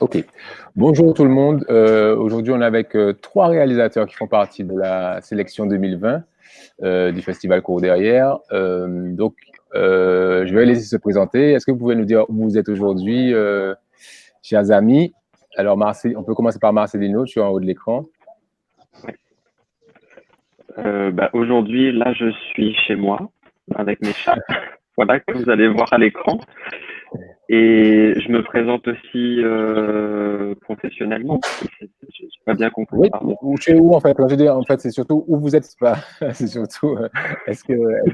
Ok. Bonjour tout le monde. Aujourd'hui, on est avec trois réalisateurs qui font partie de la sélection 2020 du Festival Cours derrière. Je vais les laisser se présenter. Est-ce que vous pouvez nous dire où vous êtes aujourd'hui, chers amis? Alors, on peut commencer par Marcelino, tu es en haut de l'écran. Aujourd'hui, là, je suis chez moi avec mes chats, voilà, que vous allez voir à l'écran. Et je me présente aussi professionnellement. Je n'ai pas bien compris, Oui, pardon. ou tu es où en fait? Quand je dis en fait, c'est surtout où vous êtes, c'est pas, c'est surtout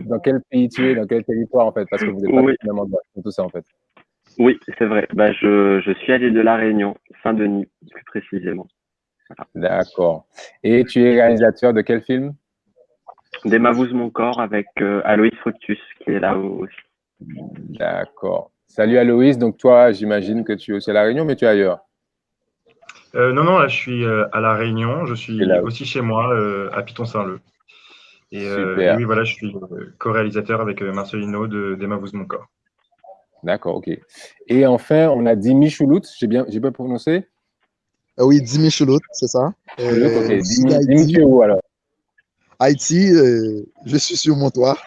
dans quel pays tu es, dans quel territoire en fait, parce que vous n'êtes pas Oui, tous au même endroit. C'est tout ça en fait. oui, c'est vrai. Je suis à l'île de la Réunion, Saint-Denis, plus précisément. Voilà. D'accord. Et tu es réalisateur de quel film? Des Mavouz mon corps avec Aloïs Fructus qui est là aussi. D'accord. Salut Aloïs. Donc toi, j'imagine que tu es aussi à La Réunion, mais tu es ailleurs. Non, non, là, je suis à La Réunion. Je Tu es suis là. aussi chez moi, à Piton-Saint-Leu. Et Super. oui, voilà, je suis co-réalisateur avec Marcelino d'Emma Vous mon corps. D'accord, ok. Et enfin, on a Dimi Choulout. J'ai bien prononcé? Oui, Dimi Choulout, c'est ça. Choulout, ok. Je suis Dimi, tu d'Haïti. es où alors? Haïti, je suis sur mon toit,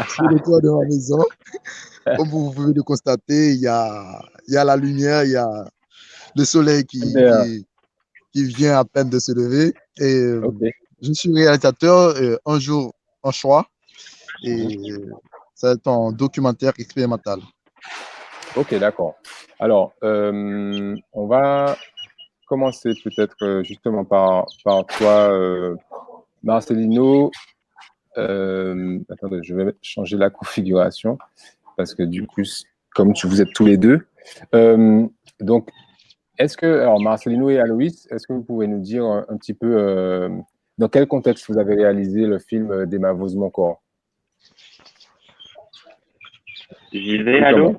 sur le toit de ma maison. Comme vous pouvez le constater, il y a la lumière, il y a le soleil Super. qui vient à peine de se lever. Et Ok. je suis réalisateur Un jour en choix. Mhm. Et c'est un documentaire expérimental. Ok, d'accord. Alors, on va commencer peut-être justement par toi, Marcelino. Attendez, je vais changer la configuration parce que du coup, comme vous êtes tous les deux. Euh, donc, alors Marcelino et Aloïs, est-ce que vous pouvez nous dire un petit peu dans quel contexte vous avez réalisé le film Des Mavos Mon corps? J'y vais, Qui commence? allô?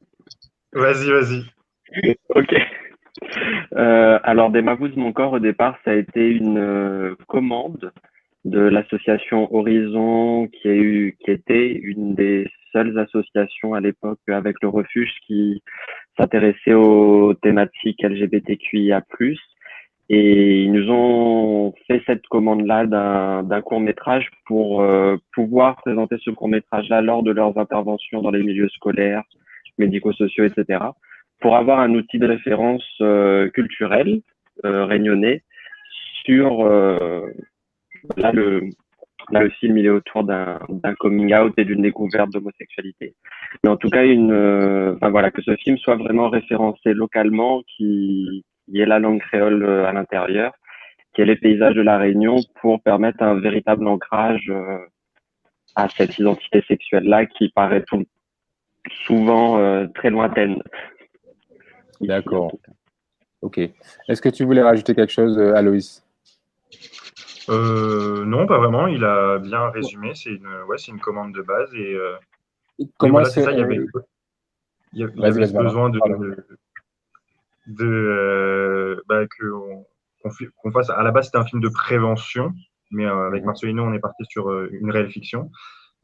Vas-y, vas-y. Ok. Alors, des Mavouz mon corps, au départ, ça a été une commande de l'association Horizon, qui était une des seules associations à l'époque avec le refuge qui s'intéressait aux thématiques LGBTQIA+. Et ils nous ont fait cette commande-là d'un court-métrage pour pouvoir présenter ce court-métrage-là lors de leurs interventions dans les milieux scolaires, médico-sociaux, etc., pour avoir un outil de référence culturel réunionnais sur là le là le film il est autour d'un coming out et d'une découverte d'homosexualité. Mais en tout cas enfin voilà, que ce film soit vraiment référencé localement, qui ait la langue créole à l'intérieur, qui ait les paysages de la Réunion pour permettre un véritable ancrage à cette identité sexuelle là qui paraît souvent très lointaine ici en D'accord. tout cas. Ok. Est-ce que tu voulais rajouter quelque chose, Aloïs? Non, pas vraiment. Il a bien résumé. C'est une commande de base. Oui, Comment voilà, c'est c'est ça. Il y avait Vas-y, ce pardon. besoin Pardon. qu'on fasse. À la base, c'était un film de prévention, mais avec Mhm. Marcelino, on est parti sur une réelle fiction.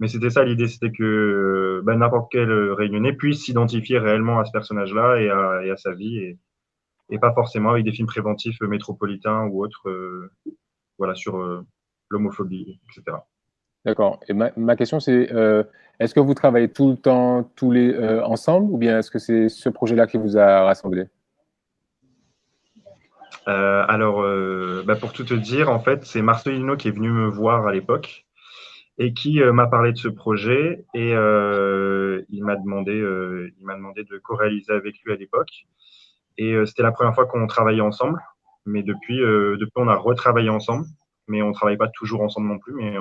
Mais c'était ça l'idée, c'était que n'importe quel Réunionnais puisse s'identifier réellement à ce personnage-là et à sa vie, et pas forcément avec des films préventifs métropolitains ou autres, voilà, sur l'homophobie, etc. D'accord. Et ma question, c'est est-ce que vous travaillez tout le temps, ensemble, ou bien est-ce que c'est ce projet-là qui vous a rassemblé? Pour tout te dire, en fait, c'est Marcelino qui est venu me voir à l'époque et qui m'a parlé de ce projet et il m'a demandé de co-réaliser avec lui à l'époque. Et c'était la première fois qu'on travaillait ensemble, mais depuis on a retravaillé ensemble, mais on travaille pas toujours ensemble non plus, mais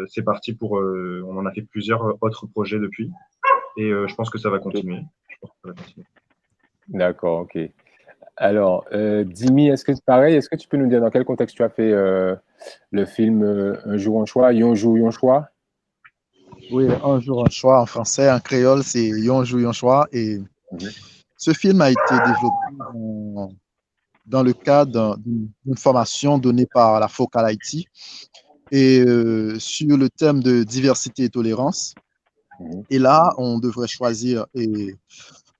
c'est parti on en a fait plusieurs autres projets depuis, et je pense que ça va continuer. Je pense que ça va continuer. D'accord, ok. Alors, Dimi, est-ce que tu peux nous dire dans quel contexte tu as fait le film Un jour un choix, Yon jour un choix? Oui, Un jour un choix en français, en créole, c'est Yon jour un choix. Et Mhm. ce film a été développé dans le cadre d'une formation donnée par la Focal Haïti et sur le thème de diversité et tolérance. Mhm. Et là, on devrait choisir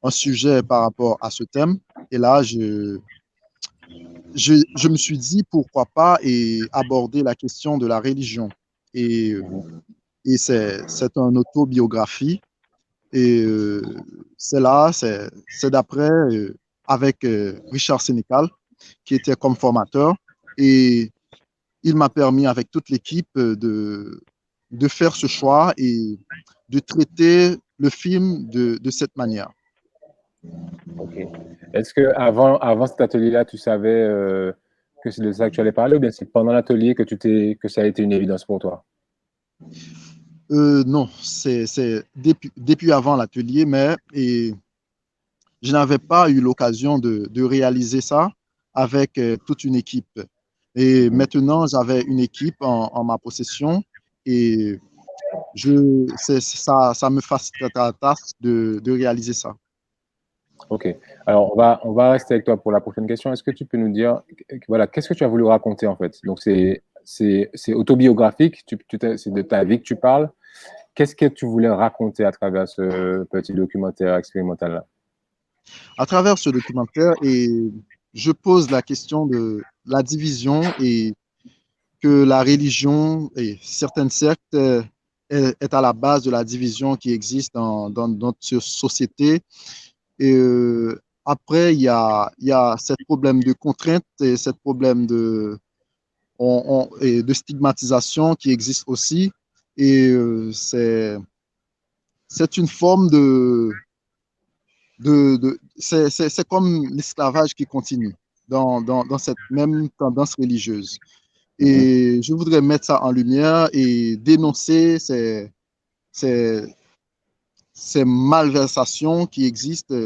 un sujet par rapport à ce thème. Et là, je me suis dit pourquoi pas aborder la question de la religion. Et c'est une autobiographie. Et c'est d'après, avec Richard Sénécal, qui était comme formateur. Et il m'a permis, avec toute l'équipe, de faire ce choix et de traiter le film de cette manière. Ok. Est-ce que avant cet atelier-là, tu savais que c'est de ça que tu allais parler, ou bien c'est pendant l'atelier que ça a été une évidence pour toi? Non, c'est depuis avant l'atelier, mais je n'avais pas eu l'occasion de réaliser ça avec toute une équipe. Et maintenant, j'avais une équipe en ma possession et ça me facilite la tâche de réaliser ça. Ok. Alors, on va rester avec toi pour la prochaine question. Est-ce que tu peux nous dire, voilà, qu'est-ce que tu as voulu raconter en fait? Donc, c'est autobiographique, c'est de ta vie que tu parles. Qu'est-ce que tu voulais raconter à travers ce petit documentaire expérimental-là? À travers ce documentaire, je pose la question de la division et que la religion et certaines sectes est à la base de la division qui existe dans notre société. Et après, il y a ce problème de contrainte et ce problème et de stigmatisation qui existe aussi. Et c'est une forme c'est comme l'esclavage qui continue dans cette même tendance religieuse. Et je voudrais mettre ça en lumière et dénoncer ces malversations qui existent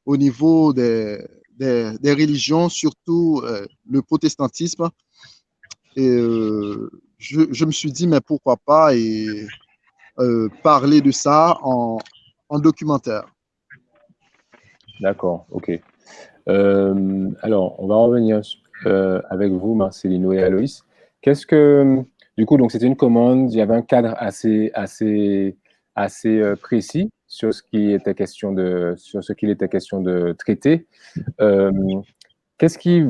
au niveau des religions, surtout le protestantisme. Et je me suis dit, mais pourquoi pas parler de ça en documentaire. D'accord, ok. Alors, on va revenir avec vous, Marcelino et Aloïs. Du coup, donc c'était une commande, il y avait un cadre assez précis sur ce qu'il était question de traiter. Qu'est-ce qui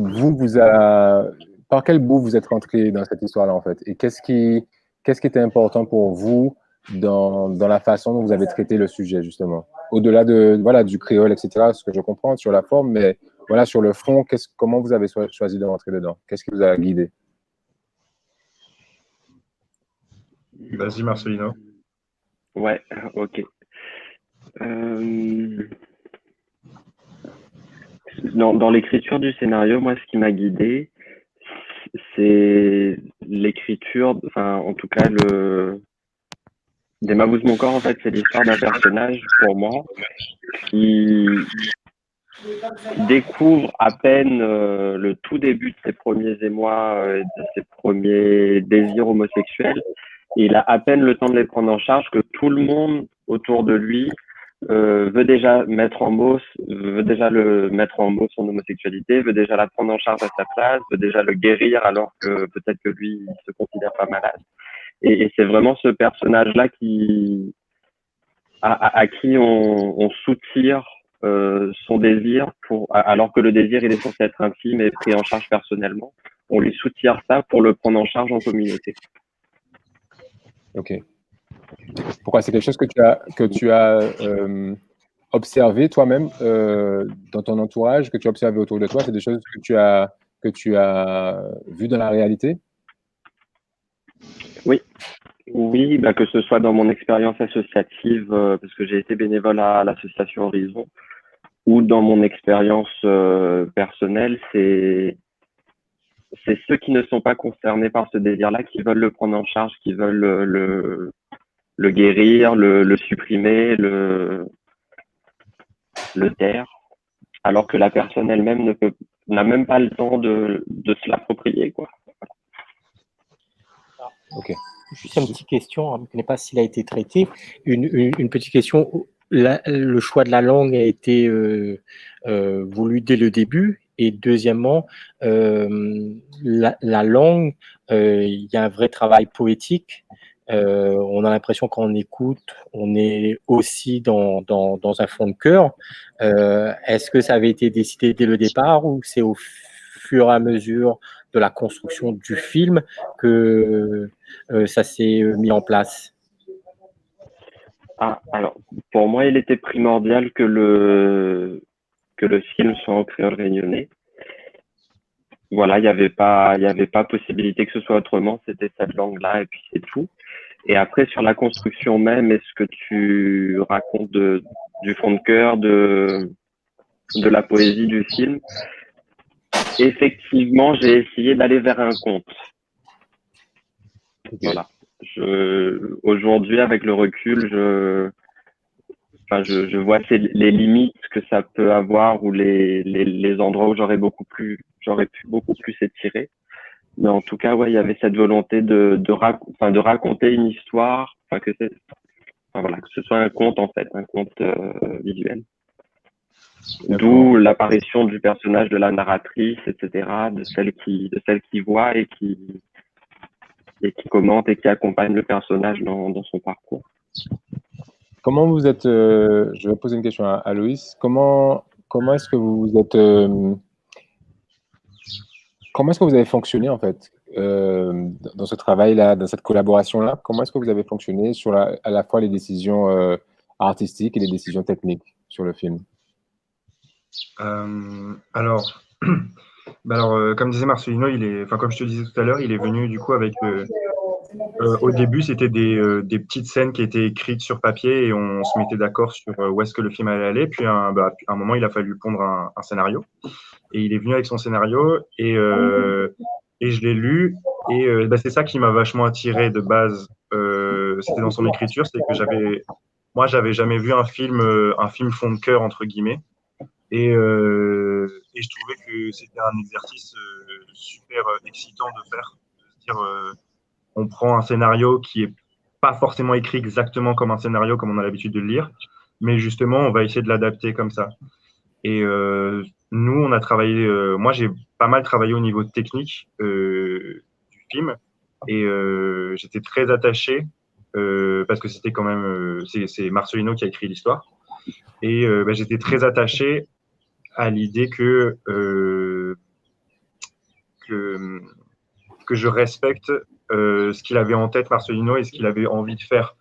par quel bout vous êtes rentré dans cette histoire-là en fait? Et qu'est-ce qui était important pour vous dans la façon dont vous avez traité le sujet justement? Au-delà voilà, du créole, etc., ce que je comprends sur la forme, mais voilà, sur le fond, comment vous avez choisi de rentrer dedans? Qu'est-ce qui vous a guidé? Vas-y, Marcelino. Ouais, ok. Dans l'écriture du scénario, moi, ce qui m'a guidé, c'est l'écriture, enfin, en tout cas, des Mabous Mon Corps, en fait, c'est l'histoire d'un personnage, pour moi, qui découvre à peine le tout début de ses premiers émois, de ses premiers désirs homosexuels. Et il a à peine le temps de les prendre en charge que tout le monde autour de lui veut déjà mettre en mots son homosexualité, veut déjà la prendre en charge à sa place, veut déjà le guérir alors que peut-être que lui il se considère pas malade. Et c'est vraiment ce personnage-là à qui on soutire son désir alors que le désir il est censé être intime et pris en charge personnellement. On lui soutire ça pour le prendre en charge en communauté. Ok. Pourquoi? C'est quelque chose que tu as observé toi-même dans ton entourage, que tu as observé autour de toi? C'est des choses que tu as vues dans la réalité? Oui, bah, que ce soit dans mon expérience associative, parce que j'ai été bénévole à l'association Horizon, ou dans mon expérience personnelle, c'est ceux qui ne sont pas concernés par ce désir-là qui veulent le prendre en charge, qui veulent le guérir, le supprimer, le taire, alors que la personne elle-même n'a même pas le temps de se l'approprier, quoi. Ok. Juste une petite question, je ne connais pas s'il a été traité. Une petite question. Le choix de la langue a été voulu dès le début. Et deuxièmement, la langue, il y a un vrai travail poétique On a l'impression quand on écoute, on est aussi dans un fond de cœur. Est-ce que ça avait été décidé dès le départ ou c'est au fur et à mesure de la construction du film que ça s'est mis en place? Alors, pour moi, il était primordial que le film soit en créole réunionnais. Voilà, il n'y avait pas possibilité que ce soit autrement, c'était cette langue-là et puis c'est tout. Et après, sur la construction même, est-ce que tu racontes du fond de cœur, de la poésie du film? Effectivement, j'ai essayé d'aller vers un conte. Voilà. Aujourd'hui, avec le recul, je vois les limites que ça peut avoir ou les endroits où j'aurais pu beaucoup plus étirer. Mais en tout cas, ouais, il y avait cette volonté de raconter une histoire, que ce soit un conte en fait, un conte visuel. D'où l'apparition du personnage de la narratrice, etc., de celle qui voit et qui commente et qui accompagne le personnage dans son parcours. Comment vous êtes, je vais poser une question à Loïs, comment est-ce que vous êtes, comment est-ce que vous avez fonctionné en fait dans ce travail-là, dans cette collaboration-là? Comment est-ce que vous avez fonctionné sur à la fois les décisions artistiques et les décisions techniques sur le film? Alors, comme disait Marcelino, comme je te disais tout à l'heure, il est venu du coup avec. Au début, c'était des petites scènes qui étaient écrites sur papier et on se mettait d'accord sur où est-ce que le film allait aller. Puis à un moment, il a fallu pondre un scénario. Et il est venu avec son scénario et je l'ai lu. Et c'est ça qui m'a vachement attiré de base. C'était dans son écriture, c'est que j'avais jamais vu un film fond de cœur entre guillemets. Et je trouvais que c'était un exercice super excitant de faire. De se dire, on prend un scénario qui est pas forcément écrit exactement comme un scénario comme on a l'habitude de le lire, mais justement, on va essayer de l'adapter comme ça. Et nous, on a travaillé. Moi, j'ai pas mal travaillé au niveau technique du film, et j'étais très attaché parce que c'était quand même c'est Marcelino qui a écrit l'histoire, et j'étais très attaché à l'idée que je respecte ce qu'il avait en tête, Marcelino, et ce qu'il avait envie de faire.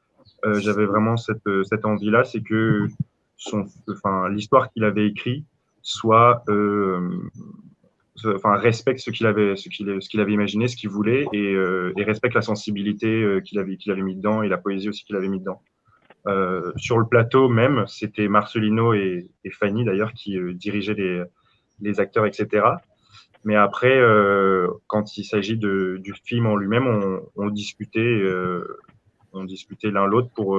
J'avais vraiment cette envie-là, c'est que l'histoire qu'il avait écrite respecte ce qu'il avait imaginé, ce qu'il voulait, et respecte la sensibilité qu'il avait mis dedans et la poésie aussi qu'il avait mis dedans. Sur le plateau même, c'était Marcelino et Fanny d'ailleurs qui dirigeaient les acteurs, etc. Mais après, quand il s'agit du film en lui-même, on discutait l'un l'autre pour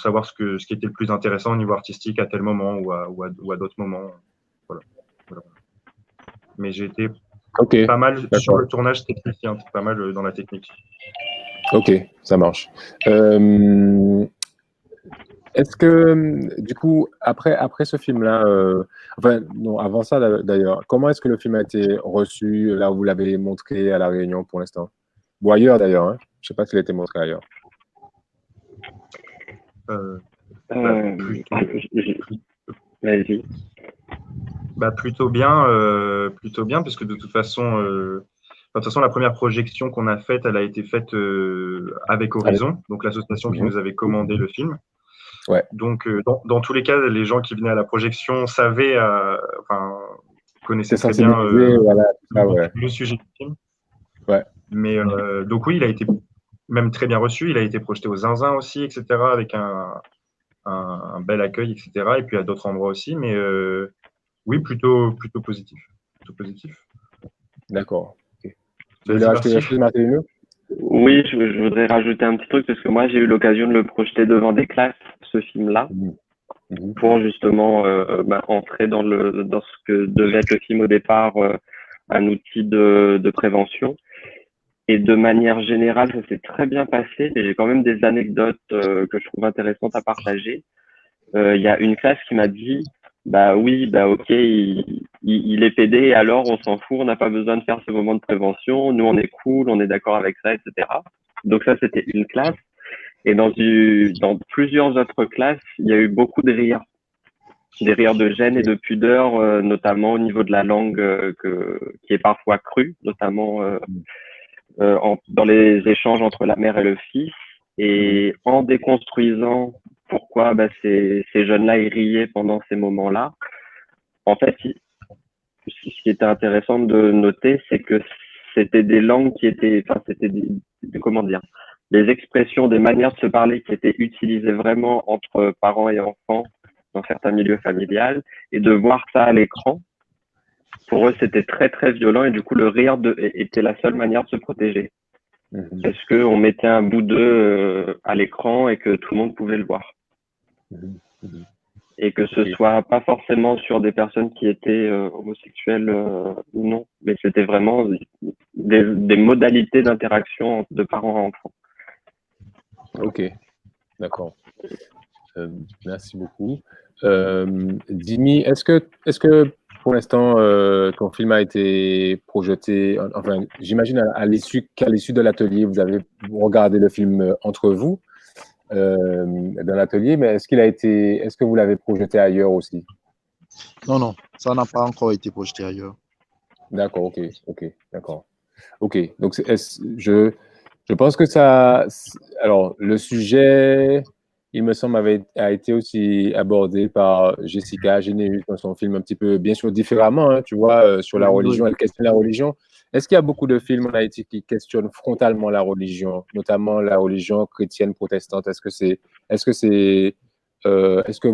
savoir ce qui était le plus intéressant au niveau artistique à tel moment ou à d'autres moments. Voilà. Mais j'ai été pas mal sur le tournage technicien, pas mal dans la technique. Ok, ça marche. Est-ce que, du coup, après ce film-là, non, avant ça d'ailleurs, comment est-ce que le film a été reçu là où vous l'avez montré à La Réunion pour l'instant? Ou ailleurs d'ailleurs, hein? Je ne sais pas s'il a été montré ailleurs. Vas-y. Plutôt bien, parce que de toute façon, la première projection qu'on a faite, elle a été faite avec Horizon, donc l'association qui nous avait commandé le film. Ouais. Donc, dans tous les cas, les gens qui venaient à la projection savaient, connaissaient très bien le sujet du film. Ouais. Mais donc oui, il a été même très bien reçu. Il a été projeté aux Zinzin aussi, etc., avec un bel accueil, etc. Et puis à d'autres endroits aussi. Mais oui, plutôt positif. D'accord. Okay. Tu voulais rajouter quelque chose, Marcelino? Oui, je voudrais rajouter un petit truc parce que moi, j'ai eu l'occasion de le projeter devant des classes, ce film-là, pour justement entrer dans ce que devait être le film au départ, un outil de prévention. Et de manière générale, ça s'est très bien passé. Et j'ai quand même des anecdotes que je trouve intéressantes à partager. Il y a une classe qui m'a dit, ok, il est PD, alors on s'en fout, on n'a pas besoin de faire ce moment de prévention. Nous, on est cool, on est d'accord avec ça, etc. Donc ça, c'était une classe. Et dans plusieurs autres classes, il y a eu beaucoup de rires. Des rires de gêne et de pudeur, notamment au niveau de la langue qui est parfois crue, notamment dans les échanges entre la mère et le fils. Et en déconstruisant pourquoi ces jeunes-là ils riaient pendant ces moments-là, en fait, ce qui était intéressant de noter, c'est que c'était des langues qui étaient, enfin, c'était comment dire, des expressions, des manières de se parler qui étaient utilisées vraiment entre parents et enfants dans certains milieux familiales, et de voir ça à l'écran, pour eux, c'était très, très violent, et du coup, le rire était la seule manière de se protéger. Parce qu'on mettait un bout d'eux à l'écran et que tout le monde pouvait le voir. Et que ce soit pas forcément sur des personnes qui étaient homosexuelles ou non, mais c'était vraiment des modalités d'interaction de parents à enfants. Ok, d'accord. Merci beaucoup. Jimmy, est-ce que pour l'instant, ton film a été projeté, enfin, j'imagine qu'à l'issue de l'atelier, vous avez regardé le film entre vous dans l'atelier, mais est-ce que vous l'avez projeté ailleurs aussi? Non, ça n'a pas encore été projeté ailleurs. D'accord, ok, d'accord. Ok, donc je pense que ça, alors le sujet, il me semble, a été aussi abordé par Jessica Généus dans son film un petit peu, bien sûr, différemment, hein, tu vois, sur la religion, elle questionne la religion. Est-ce qu'il y a beaucoup de films en Haïti qui questionnent frontalement la religion, notamment la religion chrétienne protestante? Est-ce que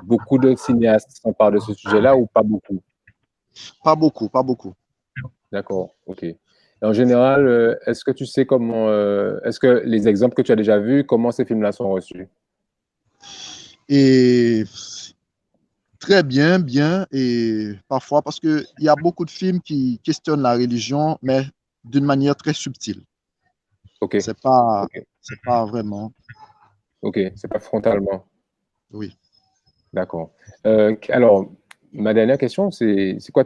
beaucoup de cinéastes s'emparent de ce sujet-là ou pas beaucoup? Pas beaucoup. D'accord, ok. Et en général, est-ce que tu sais est-ce que les exemples que tu as déjà vus, comment ces films-là sont reçus? Et très bien, et parfois parce qu'il y a beaucoup de films qui questionnent la religion, mais d'une manière très subtile. Ok. C'est pas vraiment. Ok, c'est pas frontalement. Oui. D'accord. Alors, ma dernière question, c'est quoi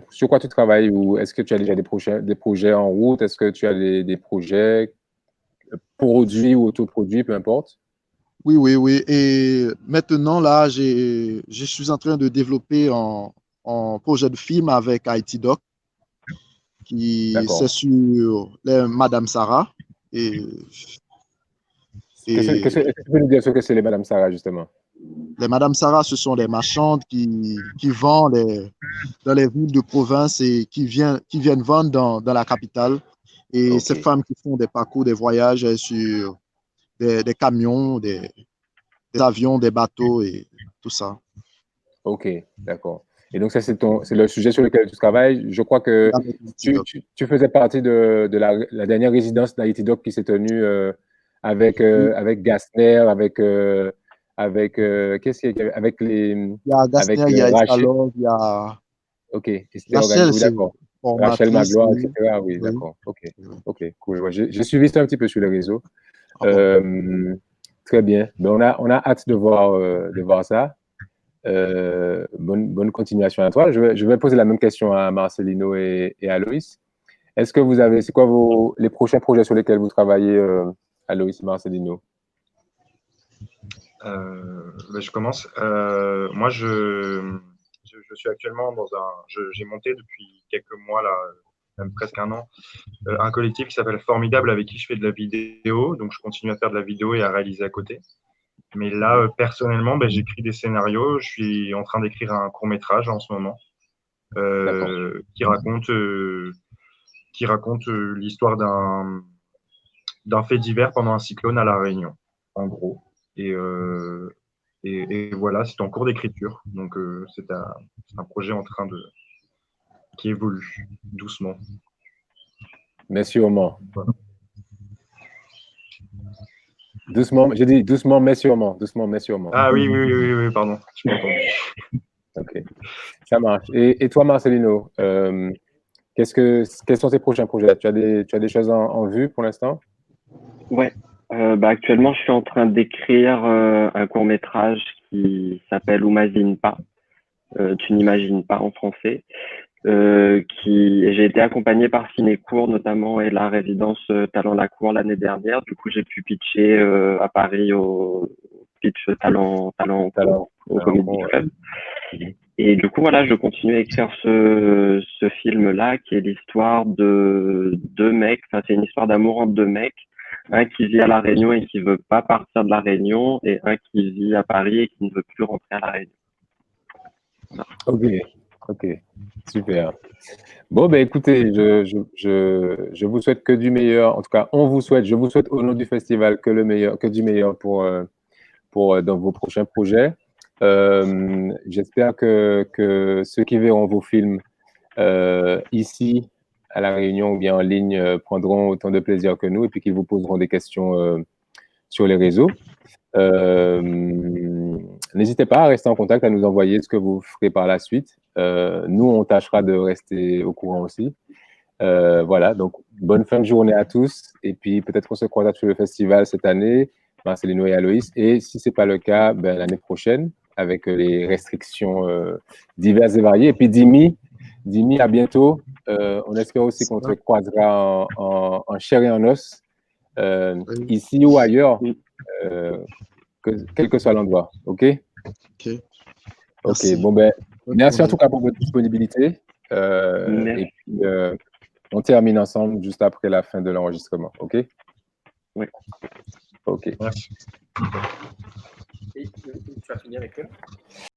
sur quoi tu travailles, ou est-ce que tu as déjà des projets en route? Est-ce que tu as des projets produits ou autoproduits, peu importe? Oui. Et maintenant, là, je suis en train de développer un projet de film avec Haïti Doc, c'est D'accord. sur les Madame Sarah. Est-ce que tu peux nous dire ce que c'est les Madame Sarah, justement? Les Madame Sarah, ce sont des marchandes qui vendent dans les villes de province et qui viennent vendre dans la capitale. Et ces femmes qui font des parcours, des voyages sur des camions, des avions, des bateaux et tout ça. Ok, d'accord. Et donc, ça, c'est le sujet sur lequel tu travailles. Je crois que tu faisais partie de la dernière résidence d'Haïti Doc qui s'est tenue avec Gassner, qu'est-ce qu'il y avait? Avec Il y a Gassner, il y a Rachel. Escalog, il y a Ok, et c'était Rachel, oui, c'est d'accord. Rachel formatrice. Magloire, Oui. etc. Oui, d'accord. Ok, cool. Ouais, j'ai suivi ça un petit peu sur les réseaux. Très bien. Ben, on a hâte de voir ça. Bonne continuation à toi. Je vais poser la même question à Marcelino et à Loïs. C'est quoi les prochains projets sur lesquels vous travaillez, Loïs et Marcelino? Je commence. Moi, je suis actuellement j'ai monté depuis quelques mois, là, même presque un an, un collectif qui s'appelle Formidable, avec qui je fais de la vidéo. Donc, je continue à faire de la vidéo et à réaliser à côté. Mais là, personnellement, j'écris des scénarios. Je suis en train d'écrire un court-métrage en ce moment qui raconte l'histoire d'un fait divers pendant un cyclone à La Réunion, en gros. Et voilà, c'est en cours d'écriture. Donc, c'est un projet qui évolue doucement. Mais sûrement. Voilà. Doucement, j'ai dit doucement, mais sûrement. Doucement, mais sûrement. Ah oui, pardon. Je m'ai entendu. Ok, ça marche. Et toi, Marcelino, quels sont tes prochains projets? Tu as des choses en vue pour l'instant? Ouais. Actuellement, je suis en train d'écrire un court-métrage qui s'appelle Imagine pas. Tu n'imagines pas en français. J'ai été accompagné par Cinécourt notamment et la résidence Talent la Cour l'année dernière. Du coup, j'ai pu pitcher à Paris au pitch Talent au Comedy Club. Et du coup, voilà, je continue à écrire ce film-là, qui est l'histoire de deux mecs. Enfin, c'est une histoire d'amour entre deux mecs. Un qui vit à La Réunion et qui veut pas partir de La Réunion, et un qui vit à Paris et qui ne veut plus rentrer à La Réunion. Voilà. Ok, super. Bon, ben écoutez, je vous souhaite que du meilleur. En tout cas, je vous souhaite au nom du festival que du meilleur pour dans vos prochains projets. J'espère que ceux qui verront vos films ici à La Réunion ou bien en ligne prendront autant de plaisir que nous et puis qu'ils vous poseront des questions sur les réseaux. N'hésitez pas à rester en contact, à nous envoyer ce que vous ferez par la suite. Nous, on tâchera de rester au courant aussi. Voilà, donc bonne fin de journée à tous. Et puis peut-être qu'on se croisera sur le festival cette année, Marcelino et Aloïs. Et si ce n'est pas le cas, ben, l'année prochaine, avec les restrictions diverses et variées. Et puis Dimi, à bientôt. On espère aussi qu'on se croisera en chair et en os, ici ou ailleurs. Quel que soit l'endroit, ok? Ok, bon ben, merci en tout cas pour votre disponibilité. Et puis, on termine ensemble juste après la fin de l'enregistrement, ok? Oui. Ok. Merci. Et tu vas finir avec eux?